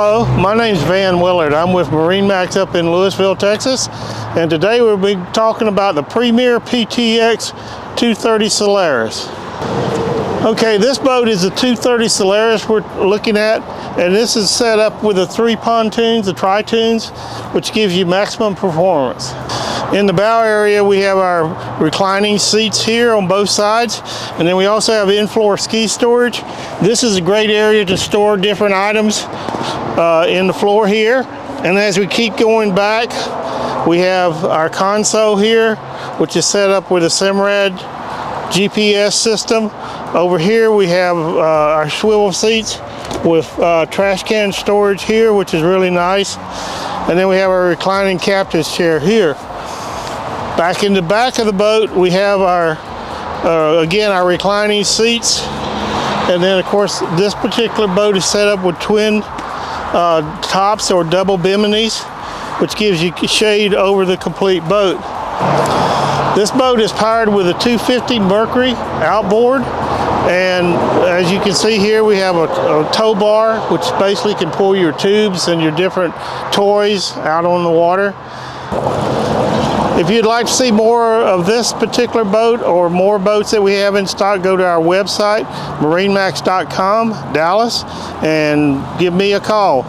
Hello, my name's Willard. I'm with MarineMax up in Lewisville, Texas, and today we'll be talking about the Premier PTX 230 Solaris. Okay, this boat is a 230 Solaris we're looking at, and this is set up with the 3 pontoons, the tri-toons, which gives you maximum performance. In the bow area, we have our reclining seats here on both sides, and then we also have in-floor ski storage. This is a great area to store different items in the floor here. And as we keep going back, we have our console here, which is set up with a Simrad GPS system. Over here we have our swivel seats with trash can storage here, which is really nice. And then we have our reclining captain's chair here. Back in the back of the boat, we have our, again, our reclining seats. And then, of course, this particular boat is set up with twin tops or double biminis, which gives you shade over the complete boat. This boat is powered with a 250 Mercury outboard. And as you can see here, we have a tow bar, which basically can pull your tubes and your different toys out on the water. If you'd like to see more of this particular boat or more boats that we have in stock, go to our website, MarineMax.com, Dallas, and give me a call.